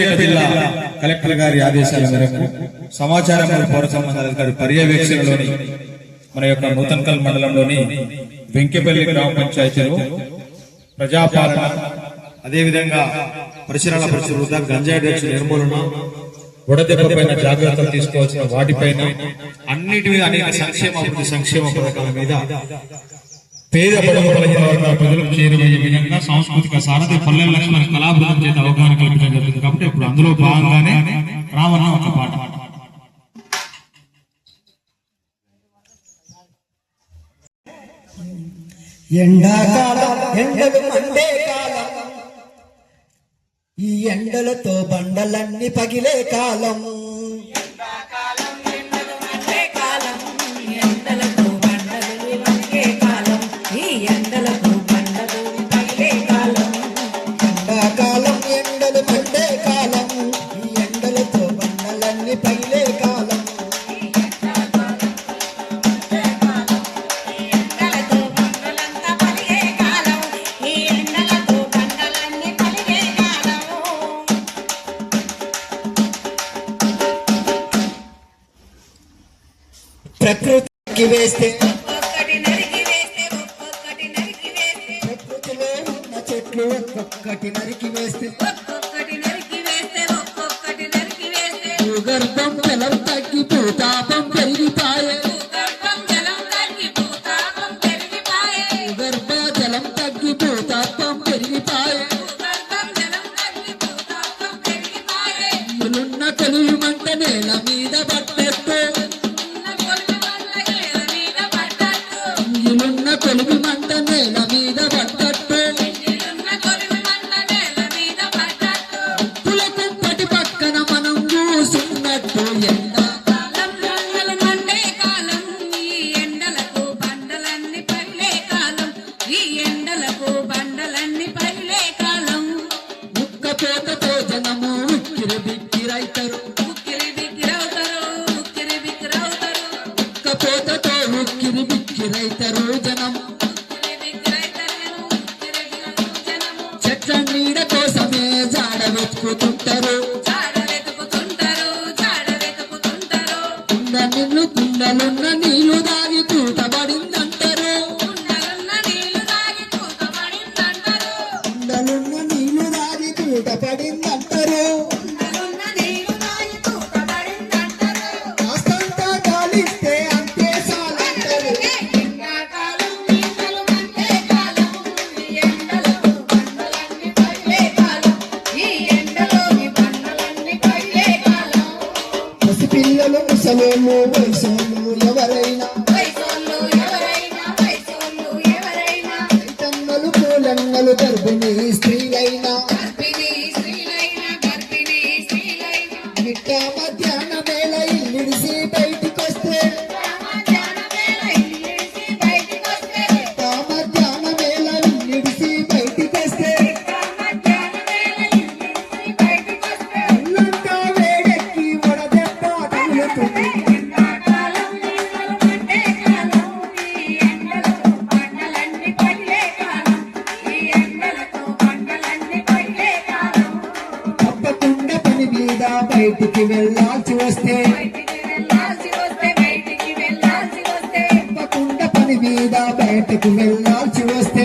సూర్యాపేట జిల్లా కలెక్టర్ గారి ఆదేశాల మేరకు సమాచారం మరియు పౌర సంబంధాల అధికారి పర్యవేక్షణలోని మన యొక్క నూతన్కల్ మండలంలోని వెంకెపల్లి గ్రామ పంచాయతీలో ప్రజాపాలన, అదేవిధంగా పరిసరాల పరిశుభ్రత, గంజాయి డ్రగ్స్ నిర్మూలన, వడదెబ్బపైన జాగ్రత్తలు తీసుకోవాల్సిన వాటిపైన అన్నిటి మీద అనేక సంక్షేమ పథకాల మీద పేద బడుగు బలహీన వర్గాల ప్రజలకు చేరువయ్యే విధంగా సాంస్కృతిక సారథి పల్లెల లక్ష్మణ కళాబృందం చేత అవగాహన కల్పించడం జరుగుతుంది. కాబట్టి ఇప్పుడు అందులో భాగంగానే రావణ ఒక పాట. ఎండాకాలం ఎండలు మండే కాలం, ఈ ఎండలతో బండలన్నీ పగిలే కాలం. ఎండాకాలం ఎండలు మండే కాలం, ఎండలతో బండలన్నీ పగిలే కాలం, ఈ ఎండలతో బండలు పగిలే కాలం. ఎండాకాలం ఎండలు మండే కాలం, ఈ ఎండలతో బండలన్నీ పగిలే కాలం. ప్రకృతికి వేస్తే ప్రకృతిలో ఉన్న చెట్లు ఒక్కొక్కటి నరికి వేస్తే భూగర్భం జలం తగ్గి భూతాపం పెరిగిపాయే. భూగర్భ జలం తగ్గి భూతాపం పెరిగిపాయే. ఇల్లున్న కొలువు మంట నేల మీద పట్టెట్టు, కొలుగు మంట నేల మీద పడ్డట్టు, పులకు పటి పక్కన మనం కూసున్నట్టు. ఎండాకాలం ఎండలు మండే కాలం, ఈ ఎండలకు బండలన్నీ పగిలే కాలం, ఈ ఎండలకు బండలన్నీ పగిలే కాలం. ముక్కపోతతో జనము ఉక్కిరి బిక్కిరైతరు, ముక్కపోతతో ఉక్కిరి బిక్కిరైతరు జనం. చెట్ల నీడ కోసమే జాడ వెతుకుతుంటారు, కుండలున్న నీళ్లు దాగి తూటబడిందంటారు, కుండలున్న నీళ్లు దాగి తూటపడిందంటారు. కాస్తంతా గాలిస్తే అంతే చాలంటారు. పిల్లలు ముసలోళ్ళు వయసోళ్ళు ఎవరైనా, రైతన్నలు పూలన్నలు గర్భిణీ స్త్రీలైనా, మిట్ట మధ్యాహ్న వేళ ఇల్లిడిసి బయటికొస్తే, మధ్యాహ్న వేళ ఇల్లిడిసి బయటికొస్తే ఇల్లంతా వేడెక్కి వడదెబ్బ తగులుతుంది. తప్పకుండా పని మీద బయటికి వెళ్ళాల్సి వస్తే, తప్పకుండా పని మీద బయటికి వెళ్ళాల్సి వస్తే